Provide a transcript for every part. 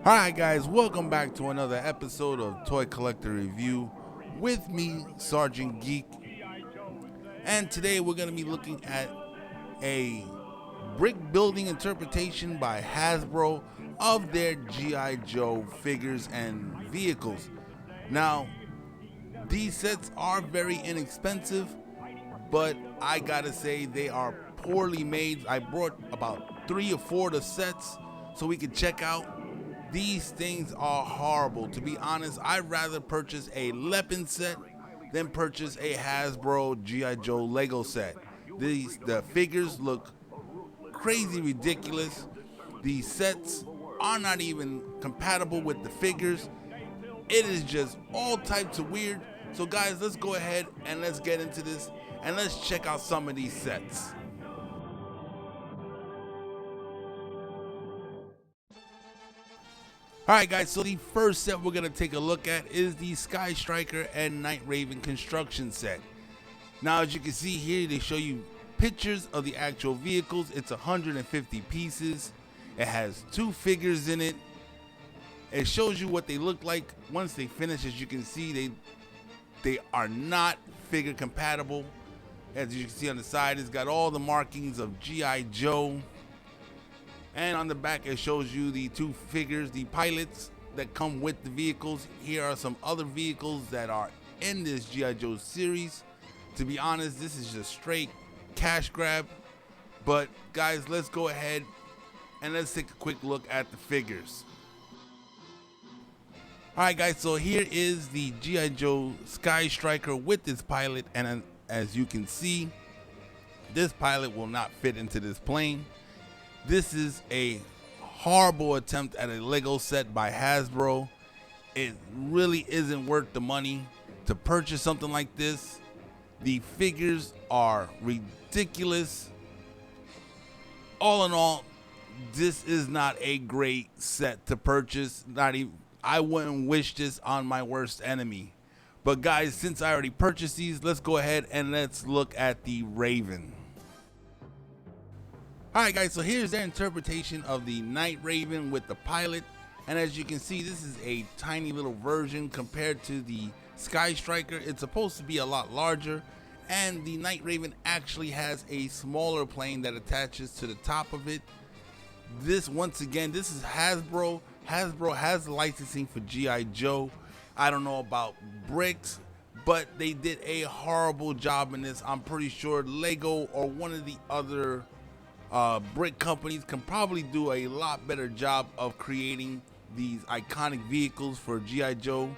Hi guys, welcome back to another episode of Toy Collector Review with me, Sergeant Geek. And today we're going to be looking at a brick building interpretation by Hasbro of their G.I. Joe figures and vehicles. Now, these sets are very inexpensive, but I gotta say they are poorly made. I brought about 3 or 4 of the sets so we could check out. These things are horrible. To be honest, I'd rather purchase a Lepin set than purchase a Hasbro G.I. Joe Lego set. The figures look crazy ridiculous. These sets are not even compatible with the figures. It is just all types of weird. So guys, let's go ahead and let's get into this and let's check out some of these sets. Alright guys, so the first set we're going to take a look at is the Sky Striker and Night Raven construction set. Now as you can see here, they show you pictures of the actual vehicles. It's 150 pieces. It has 2 figures in it. It shows you what they look like once they finish. As you can see, they are not figure compatible. As you can see on the side, it's got all the markings of G.I. Joe. And on the back, it shows you the 2 figures, the pilots that come with the vehicles. Here are some other vehicles that are in this G.I. Joe series. To be honest, this is just straight cash grab. But guys, let's go ahead and let's take a quick look at the figures. Alright guys, so here is the G.I. Joe Sky Striker with this pilot. And as you can see, this pilot will not fit into this plane. This is a horrible attempt at a Lego set by Hasbro. It really isn't worth the money to purchase something like this. The figures are ridiculous. All in all, this is not a great set to purchase. I wouldn't wish this on my worst enemy. But guys, since I already purchased these, let's go ahead and let's look at the Raven. Alright guys, so here's their interpretation of the Night Raven with the pilot. And as you can see, this is a tiny little version compared to the Sky Striker. It's supposed to be a lot larger. And the Night Raven actually has a smaller plane that attaches to the top of it. This, once again, this is Hasbro. Hasbro has the licensing for G.I. Joe. I don't know about bricks, but they did a horrible job in this. I'm pretty sure Lego or one of the other brick companies can probably do a lot better job of creating these iconic vehicles for G.I. Joe.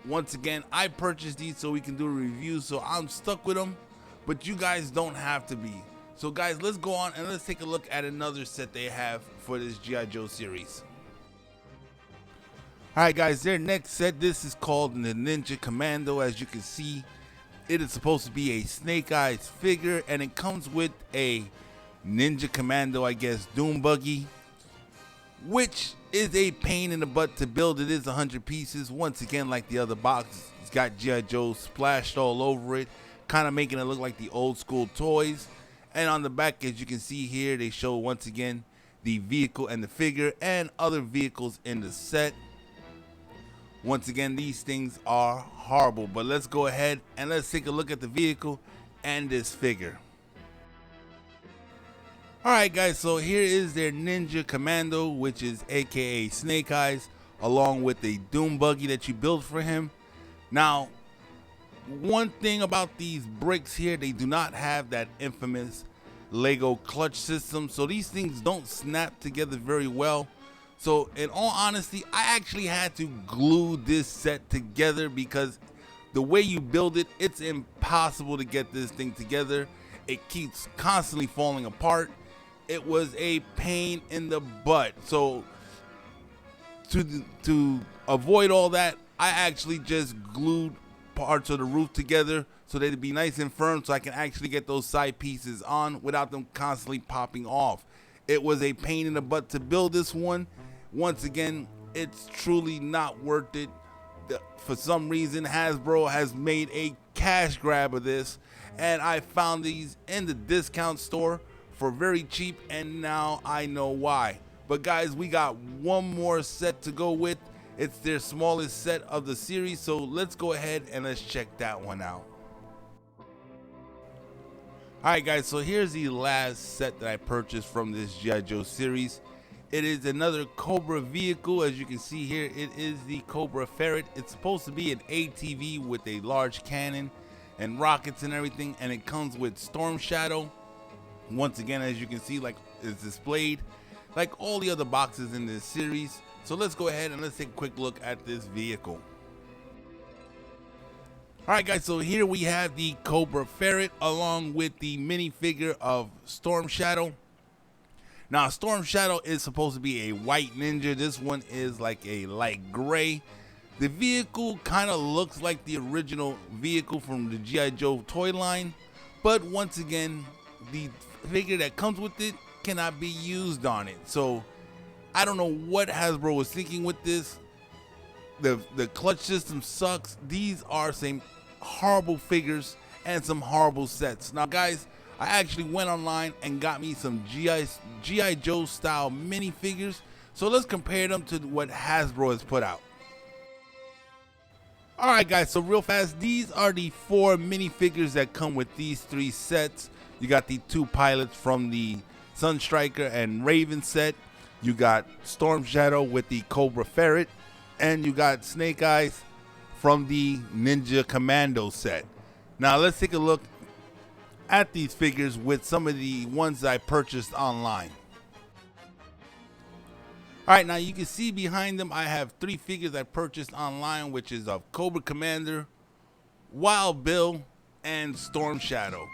Once again, I purchased these so we can do a review, so I'm stuck with them, but you guys don't have to be. So guys, let's go on and let's take a look at another set they have for this G.I. Joe series. Alright guys, their next set, this is called the Ninja Commando. As you can see, it is supposed to be a Snake Eyes figure, and it comes with a Ninja Commando, I guess, Doom Buggy, which is a pain in the butt to build. It is 100 pieces. Once again, like the other box, it's got G.I. Joe splashed all over it, kind of making it look like the old school toys. And on the back, as you can see here, they show once again the vehicle and the figure and other vehicles in the set. Once again, these things are horrible, but let's go ahead and let's take a look at the vehicle and this figure. Alright guys, so here is their Ninja Commando, which is aka Snake Eyes, along with a Doom Buggy that you built for him. Now, one thing about these bricks here, they do not have that infamous Lego clutch system, so these things don't snap together very well. So in all honesty, I actually had to glue this set together because the way you build it, it's impossible to get this thing together. It keeps constantly falling apart. It was a pain in the butt. So to avoid all that, I actually just glued parts of the roof together so they'd be nice and firm so I can actually get those side pieces on without them constantly popping off. It was a pain in the butt to build this one. Once again, it's truly not worth it. For some reason, Hasbro has made a cash grab of this, and I found these in the discount store for very cheap, and now I know why. But guys, we got one more set to go with. It's their smallest set of the series, so let's go ahead and let's check that one out. Alright guys, so here's the last set that I purchased from this G.I. Joe series. It is another Cobra vehicle. As you can see here, it is the Cobra Ferret. It's supposed to be an ATV with a large cannon and rockets and everything, and it comes with Storm Shadow. Once again, as you can see, like it's displayed like all the other boxes in this series. So let's go ahead and let's take a quick look at this vehicle. Alright guys, so here we have the Cobra Ferret along with the minifigure of Storm Shadow. Now Storm Shadow is supposed to be a white ninja. This one is like a light gray. The vehicle kind of looks like the original vehicle from the G.I. Joe toy line, but once again, the figure that comes with it cannot be used on it. So I don't know what Hasbro was thinking with this. The clutch system sucks. These are some horrible figures and some horrible sets. Now guys, I actually went online and got me some G.I. Joe style minifigures. So let's compare them to what Hasbro has put out. Alright guys, so real fast, these are the 4 minifigures that come with these 3 sets. You got the 2 pilots from the Sunstriker and Raven set. You got Storm Shadow with the Cobra Ferret. And you got Snake Eyes from the Ninja Commando set. Now let's take a look at these figures with some of the ones I purchased online. Alright, now you can see behind them I have 3 figures I purchased online, which is of Cobra Commander, Wild Bill, and Storm Shadow.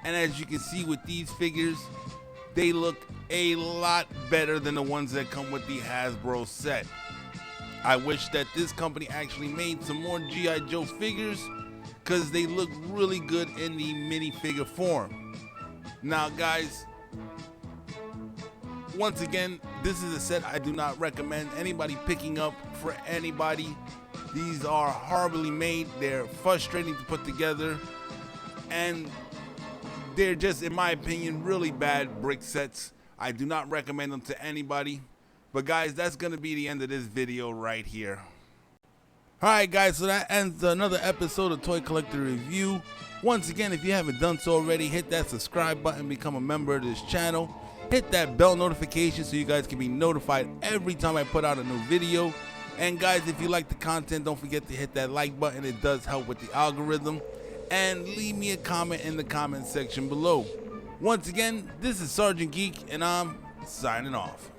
And as you can see with these figures, they look a lot better than the ones that come with the Hasbro set. I wish that this company actually made some more G.I. Joe figures because they look really good in the minifigure form. Now guys, once again, this is a set I do not recommend anybody picking up for anybody. These are horribly made. They're frustrating to put together, and they're just, in my opinion, really bad brick sets. I do not recommend them to anybody. But guys, that's going to be the end of this video right here. Alright guys, so that ends another episode of Toy Collector Review. Once again, if you haven't done so already, hit that subscribe button, become a member of this channel. Hit that bell notification so you guys can be notified every time I put out a new video. And guys, if you like the content, don't forget to hit that like button. It does help with the algorithm. And leave me a comment in the comment section below. Once again, this is Sergeant Geek, and I'm signing off.